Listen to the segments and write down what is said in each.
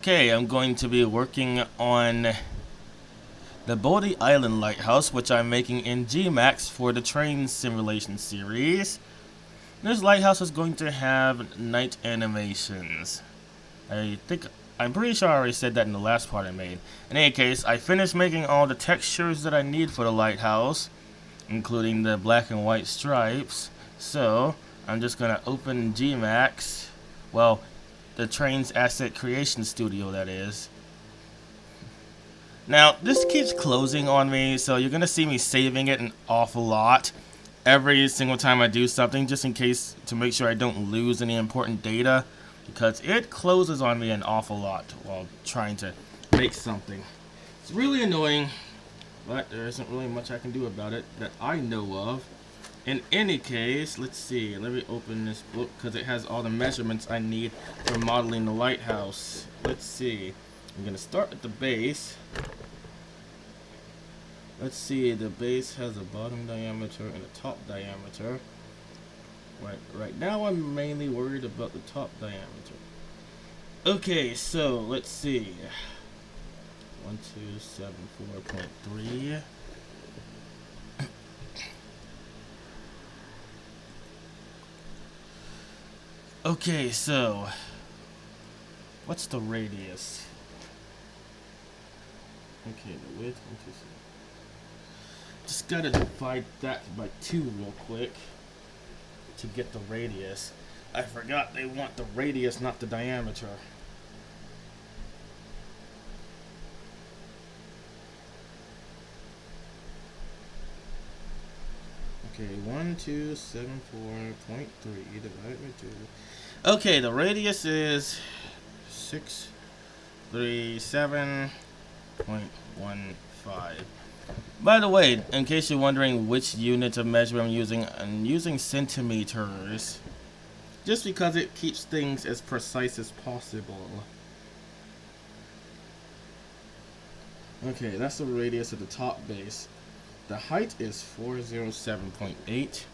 Okay, I'm going to be working on the Bodie Island Lighthouse, which I'm making in GMAX for the Trainz simulation series. This lighthouse is going to have night animations. I'm pretty sure I already said that in the last part I made. In any case, I finished making all the textures that I need for the lighthouse, including the black and white stripes. So, I'm just going to open GMAX. Well, the Trainz Asset Creation Studio, that is. Now, this keeps closing on me, so you're going to see me saving it an awful lot every single time I do something, just in case to make sure I don't lose any important data, because it closes on me an awful lot while trying to make something. It's really annoying, but there isn't really much I can do about it that I know of. In any case, let's see. Let me open this book because it has all the measurements I need for modeling the lighthouse. Let's see. I'm going to start at the base. Let's see. The base has a bottom diameter and a top diameter. Right now, I'm mainly worried about the top diameter. Okay, so let's see. 1274.3. Okay, so what's the radius? Okay, the width. Just gotta divide that by 2 real quick to get the radius. I forgot they want the radius, not the diameter. Okay, 1274.3 divided by 2. Okay, the radius is 637.15. By the way, in case you're wondering which unit of measure I'm using centimeters, just because it keeps things as precise as possible. Okay, that's the radius of the top base. The height is 407.8.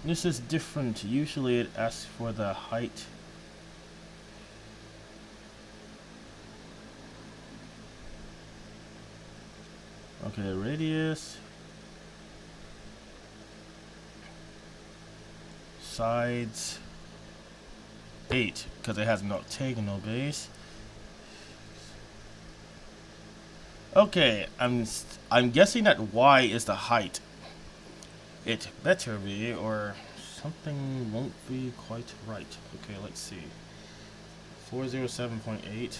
This is different. Usually it asks for the height. Okay, radius. Sides. 8, because it has an octagonal base. Okay, I'm guessing that y is the height. It better be, or something won't be quite right. Okay, let's see. 407.8.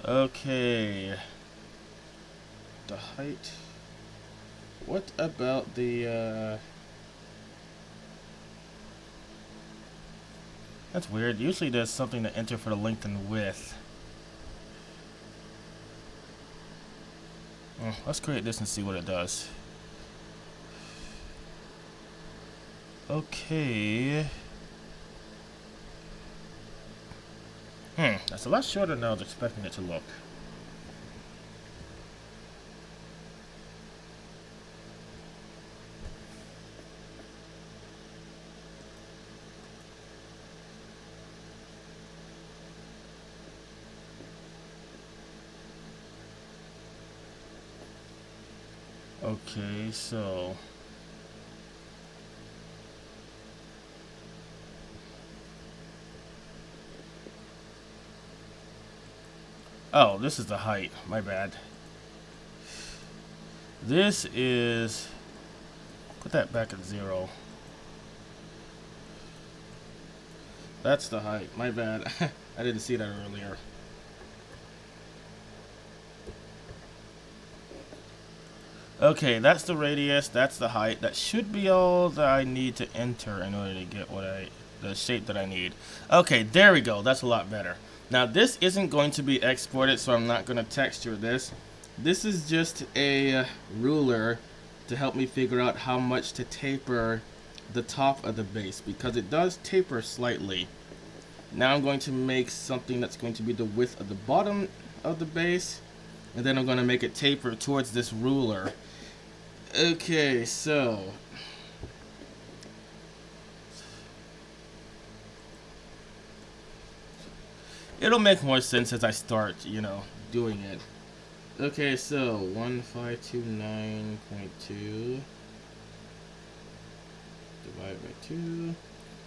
Okay. The height. What about the, That's weird. Usually there's something to enter for the length and width. Let's create this and see what it does. Okay. That's a lot shorter than I was expecting it to look. Okay, so oh, this is the height. My bad. This is, put that back at 0. That's the height. My bad. I didn't see that earlier. Okay, that's the radius, that's the height. That should be all that I need to enter in order to get the shape that I need. Okay, there we go. That's a lot better. Now, this isn't going to be exported, so I'm not going to texture this. This is just a ruler to help me figure out how much to taper the top of the base, because it does taper slightly. Now I'm going to make something that's going to be the width of the bottom of the base, And then I'm going to make it taper towards this ruler. Okay, so it'll make more sense as I start, doing it. Okay, so 1529.2 divided by 2,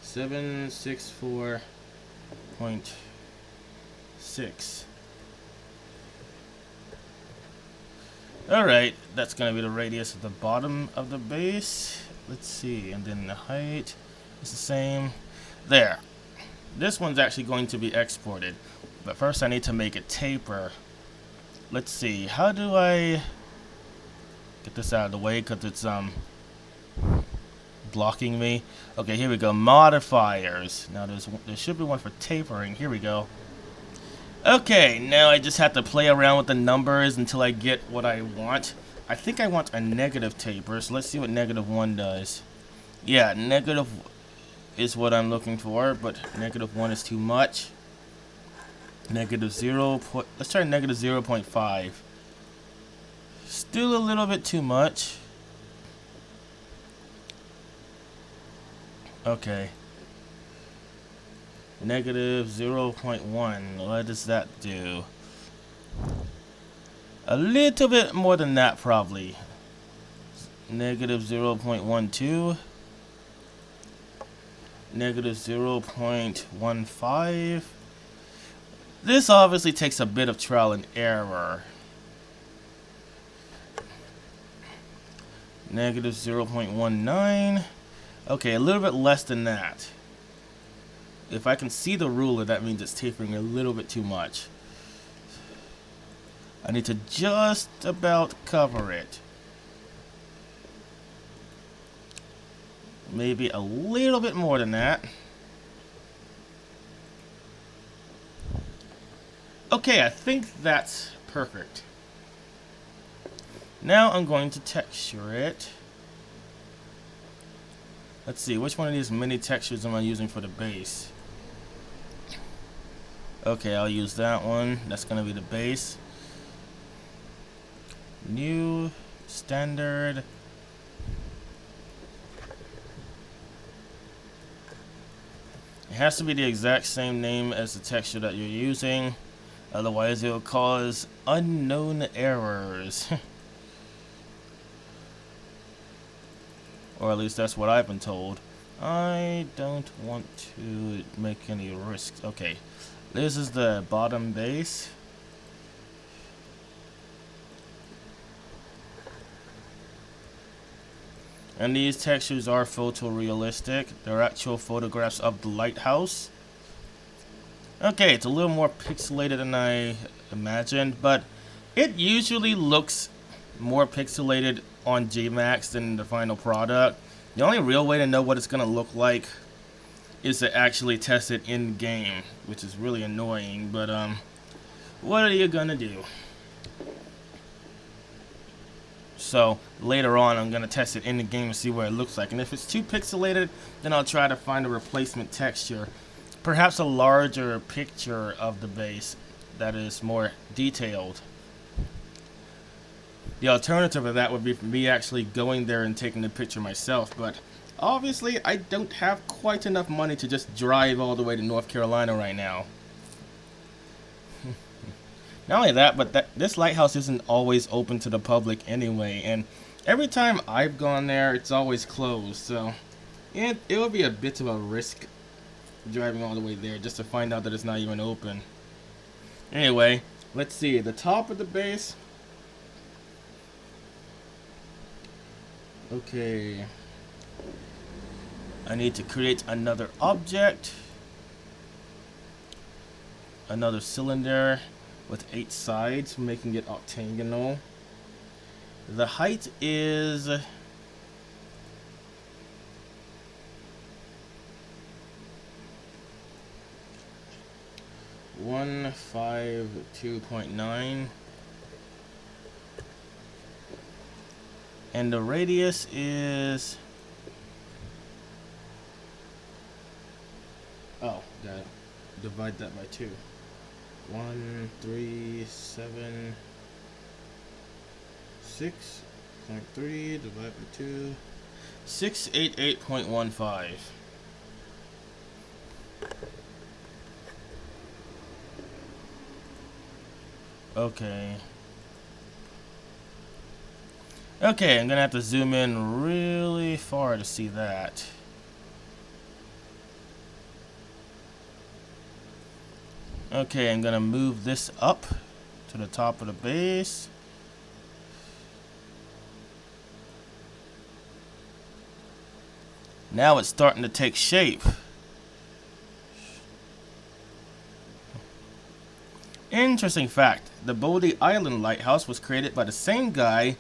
764.6. Alright, that's going to be the radius of the bottom of the base. Let's see, and then the height is the same. There. This one's actually going to be exported. But first I need to make it taper. Let's see, how do I get this out of the way because it's blocking me? Okay, here we go. Modifiers. Now there should be one for tapering. Here we go. Okay, now I just have to play around with the numbers until I get what I want. I think I want a negative taper, so let's see what -1 does. Yeah, negative is what I'm looking for, but -1 is too much. -0. Let's try -0.5. Still a little bit too much. Okay. -0.1. What does that do? A little bit more than that, probably. -0.12. -0.15. This obviously takes a bit of trial and error. -0.19. Okay, a little bit less than that. If I can see the ruler, that means it's tapering a little bit too much. I need to just about cover it. Maybe a little bit more than that. Okay, I think that's perfect. Now I'm going to texture it. Let's see, which one of these mini textures am I using for the base? Okay, I'll use that one. That's going to be the base. New, standard. It has to be the exact same name as the texture that you're using. Otherwise, it will cause unknown errors. Or at least that's what I've been told. I don't want to make any risks. Okay, this is the bottom base. And these textures are photorealistic. They're actual photographs of the lighthouse. Okay, it's a little more pixelated than I imagined, but it usually looks more pixelated on GMAX than the final product. The only real way to know what it's going to look like is to actually test it in game, which is really annoying, but what are you going to do? So later on I'm going to test it in the game and see what it looks like, and if it's too pixelated, then I'll try to find a replacement texture. Perhaps a larger picture of the base that is more detailed. The alternative of that would be me actually going there and taking the picture myself, but obviously I don't have quite enough money to just drive all the way to North Carolina right now. Not only that, but this lighthouse isn't always open to the public anyway, and every time I've gone there, it's always closed, so it would be a bit of a risk driving all the way there just to find out that it's not even open. Anyway, let's see, the top of the base. Okay, I need to create another object, another cylinder with 8 sides, making it octagonal. The height is 152.9, and the radius is, oh, gotta divide that by 2. 137 6.3 divided by 2. 688.15. Okay. Okay, I'm gonna have to zoom in really far to see that. Okay, I'm gonna move this up to the top of the base. Now it's starting to take shape. Interesting fact, the Bodie Island Lighthouse was created by the same guy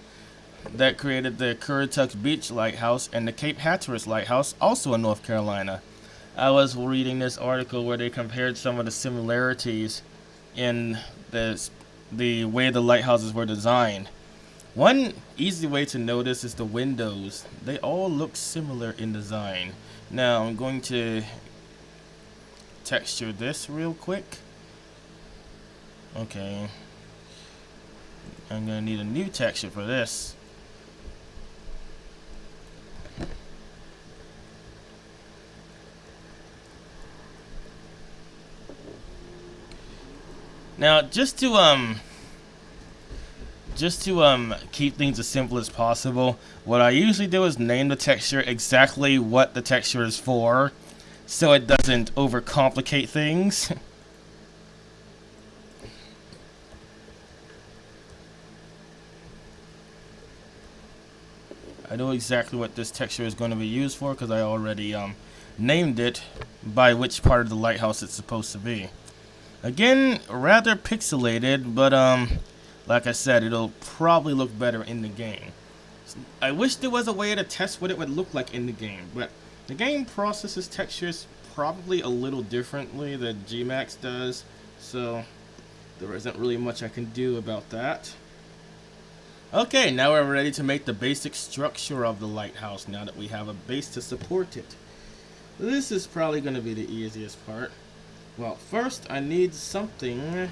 that created the Currituck Beach Lighthouse and the Cape Hatteras Lighthouse, also in North Carolina. I was reading this article where they compared some of the similarities in the way the lighthouses were designed. One easy way to notice is the windows. They all look similar in design. Now I'm going to texture this real quick. Okay. I'm going to need a new texture for this. Now, just to keep things as simple as possible, what I usually do is name the texture exactly what the texture is for, so it doesn't overcomplicate things. I know exactly what this texture is going to be used for because I already named it by which part of the lighthouse it's supposed to be. Again, rather pixelated, but like I said, it'll probably look better in the game. I wish there was a way to test what it would look like in the game, but the game processes textures probably a little differently than GMAX does, so there isn't really much I can do about that. Okay, now we're ready to make the basic structure of the lighthouse now that we have a base to support it. This is probably going to be the easiest part. Well, first I need something.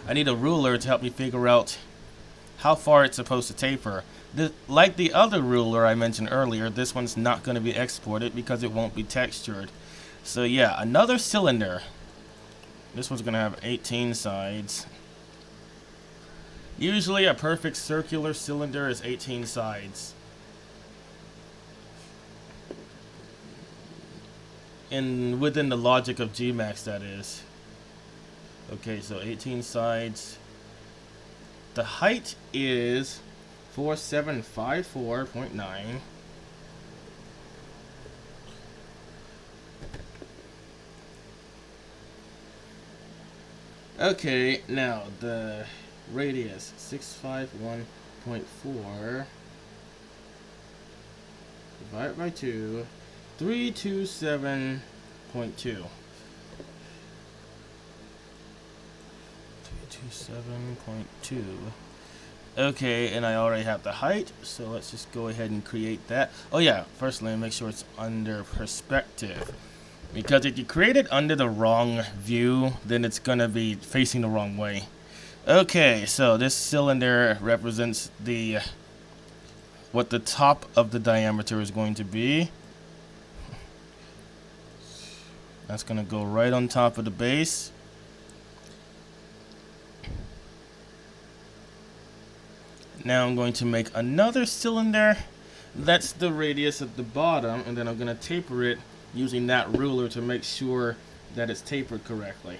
I need a ruler to help me figure out how far it's supposed to taper. Like the other ruler I mentioned earlier, this one's not going to be exported because it won't be textured. So yeah, another cylinder. This one's going to have 18 sides. Usually a perfect circular cylinder is 18 sides. And within the logic of GMAX, that is. Okay, so 18 sides. The height is 4754.9. Okay, now the radius 651.4 divided by 2, 327.2. 327.2. Okay, and I already have the height, so let's just go ahead and create that. Oh yeah, first let me make sure it's under perspective. Because if you create it under the wrong view, then it's gonna be facing the wrong way. Okay, so this cylinder represents what the top of the diameter is going to be. That's gonna go right on top of the base. Now I'm going to make another cylinder. That's the radius at the bottom, and then I'm gonna taper it using that ruler to make sure that it's tapered correctly.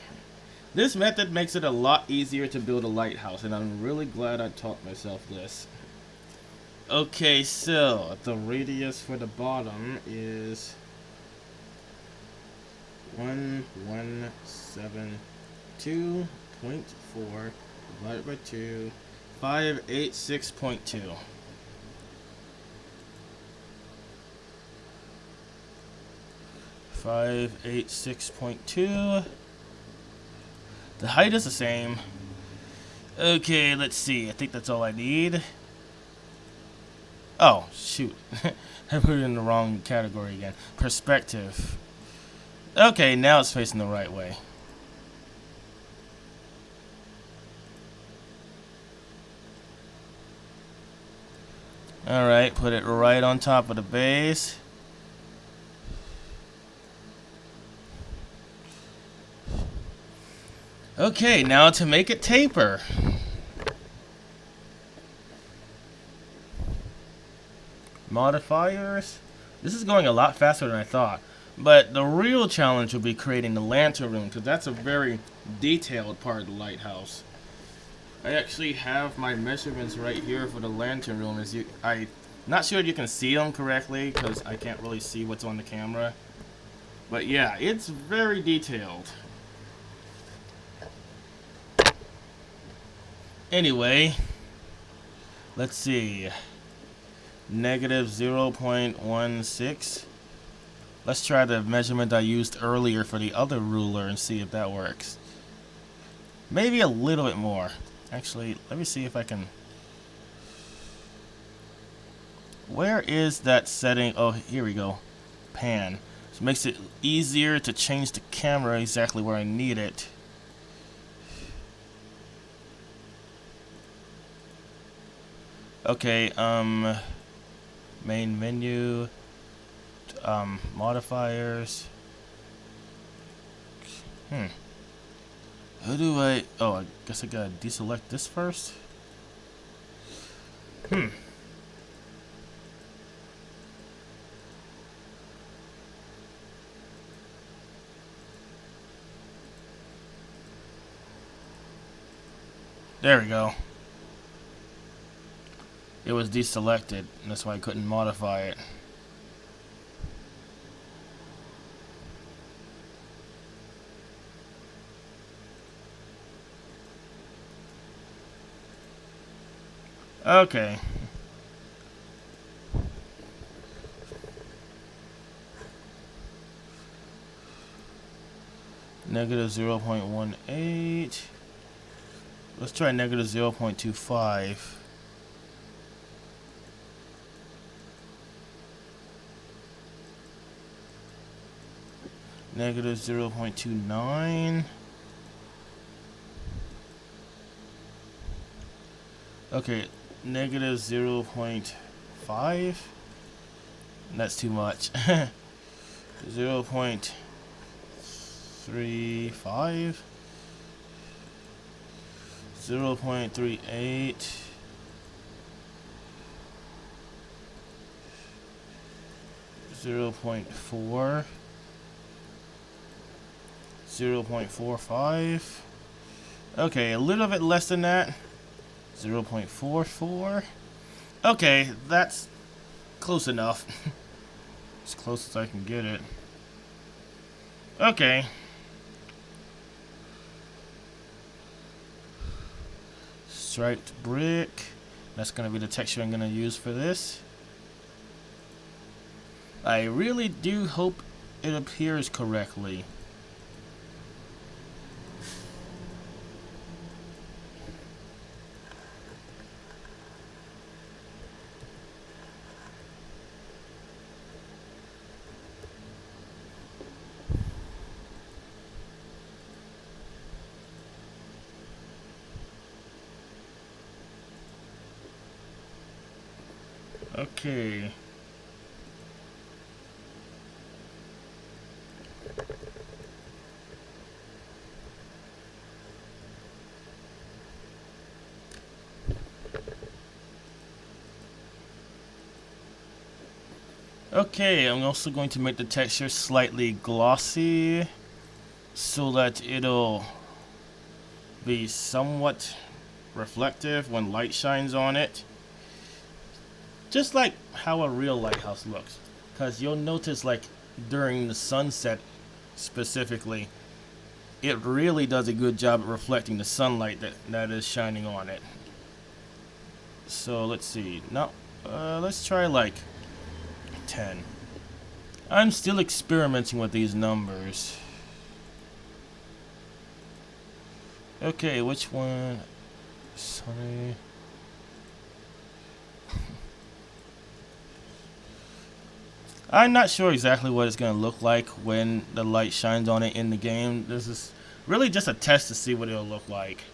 This method makes it a lot easier to build a lighthouse, and I'm really glad I taught myself this. Okay, so the radius for the bottom is 1172.4 divided by 2, 586.2. 586.2. The height is the same. Okay, let's see. I think that's all I need. Oh, shoot. I put it in the wrong category again. Perspective. Okay, now it's facing the right way. Alright, put it right on top of the base. Okay, now to make it taper. Modifiers. This is going a lot faster than I thought. But the real challenge will be creating the lantern room, because that's a very detailed part of the lighthouse. I actually have my measurements right here for the lantern room. I'm not sure if you can see them correctly, because I can't really see what's on the camera. But yeah, it's very detailed. Anyway, let's see. Negative 0.16. Let's try the measurement I used earlier for the other ruler and see if that works. Maybe a little bit more. Actually, let me see if I can... Where is that setting? Oh, here we go. Pan. So it makes it easier to change the camera exactly where I need it. Okay, main menu, modifiers. How do I... Oh, I guess I gotta deselect this first. There we go. It was deselected, and that's why I couldn't modify it. Okay. Negative 0.18. Let's try negative 0.25. Negative 0.29. Okay, negative 0.5. That's too much. 0.35. 0.38. 0.4. 0.45. Okay, a little bit less than that. 0.44. Okay, that's close enough. As close as I can get it. Okay. Striped brick. That's going to be the texture I'm going to use for this. I really do hope it appears correctly. Okay. Okay, I'm also going to make the texture slightly glossy so that it'll be somewhat reflective when light shines on it. Just like how a real lighthouse looks. Because you'll notice, like, during the sunset specifically, it really does a good job at reflecting the sunlight that is shining on it. So, let's see. Now, let's try, like, 10. I'm still experimenting with these numbers. Okay, which one? Sunny. I'm not sure exactly what it's going to look like when the light shines on it in the game. This is really just a test to see what it'll look like.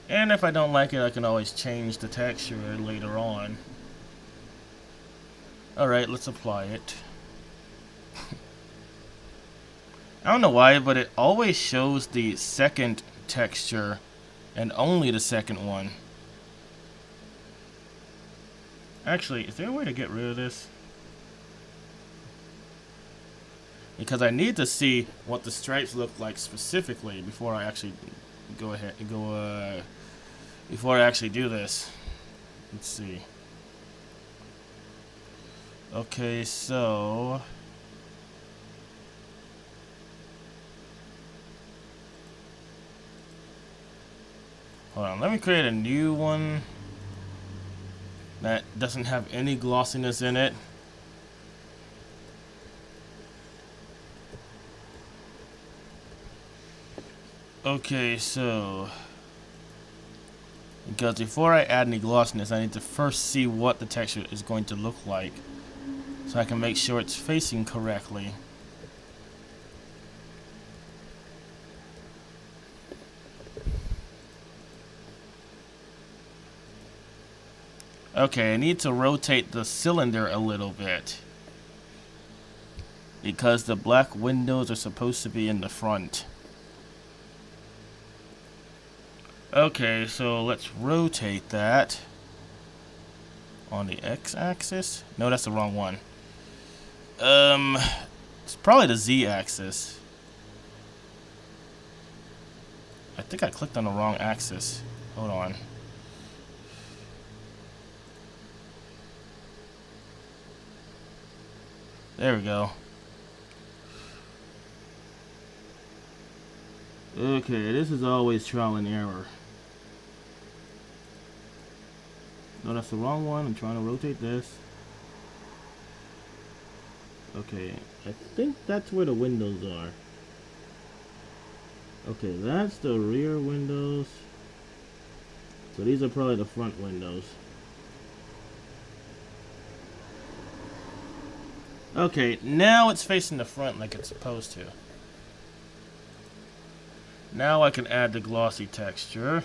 And if I don't like it, I can always change the texture later on. Alright, let's apply it. I don't know why, but it always shows the second texture and only the second one. Actually, is there a way to get rid of this? Because I need to see what the stripes look like specifically before I actually before I actually do this. Let's see. Okay, so hold on, let me create a new one that doesn't have any glossiness in it. Okay, so because before I add any glossiness, I need to first see what the texture is going to look like so I can make sure it's facing correctly. Okay, I need to rotate the cylinder a little bit because the black windows are supposed to be in the front. Okay, so let's rotate that on the x-axis. No, that's the wrong one. It's probably the z-axis. I think I clicked on the wrong axis. Hold on. There we go. Okay, this is always trial and error. No, that's the wrong one. I'm trying to rotate this. Okay, I think that's where the windows are. Okay, that's the rear windows. So these are probably the front windows. Okay, now it's facing the front like it's supposed to. Now I can add the glossy texture.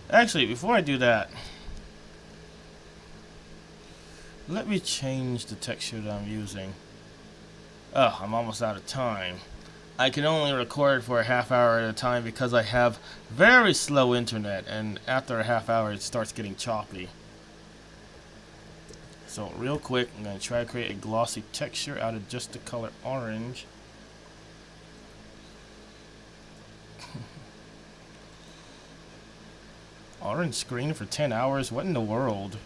Actually, before I do that, let me change the texture that I'm using. Oh, I'm almost out of time. I can only record for a half hour at a time because I have very slow internet, and after a half hour it starts getting choppy. So real quick, I'm going to try to create a glossy texture out of just the color orange. Orange screen for 10 hours? What in the world?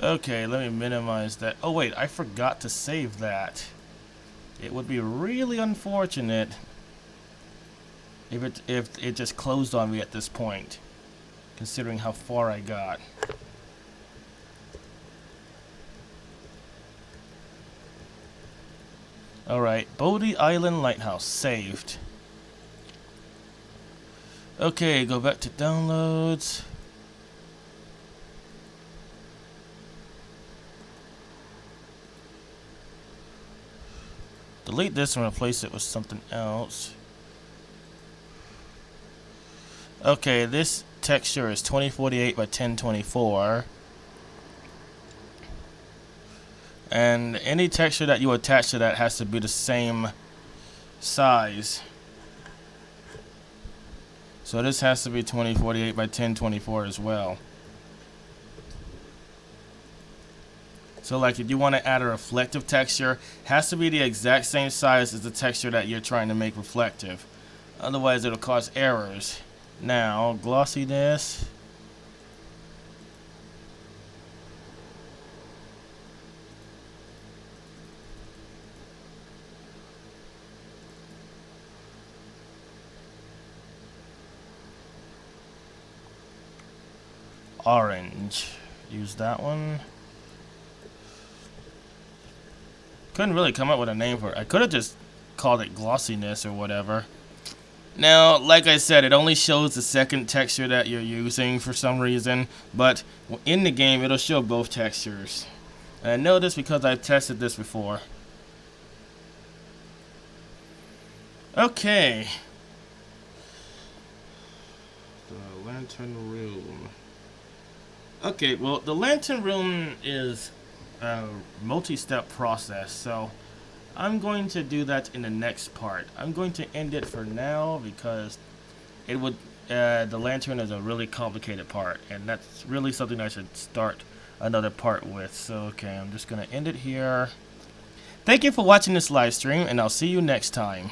Okay, let me minimize that. Oh wait, I forgot to save that. It would be really unfortunate if it just closed on me at this point, considering how far I got. Alright, Bodie Island Lighthouse, saved. Okay, go back to downloads. Delete this and replace it with something else. Okay, this texture is 2048 by 1024. And any texture that you attach to that has to be the same size. So this has to be 2048 by 1024 as well. So like if you want to add a reflective texture, it has to be the exact same size as the texture that you're trying to make reflective. Otherwise it'll cause errors. Now, glossiness. Orange. Use that one. Couldn't really come up with a name for it. I could have just called it glossiness or whatever. Now, like I said, it only shows the second texture that you're using for some reason, but in the game it'll show both textures. And I know this because I've tested this before. Okay. The lantern room. Okay, well, the lantern room is a multi-step process, so I'm going to do that in the next part. I'm going to end it for now because it would the lantern is a really complicated part, and that's really something I should start another part with. So okay, I'm just gonna end it here. Thank you for watching this live stream, and I'll see you next time.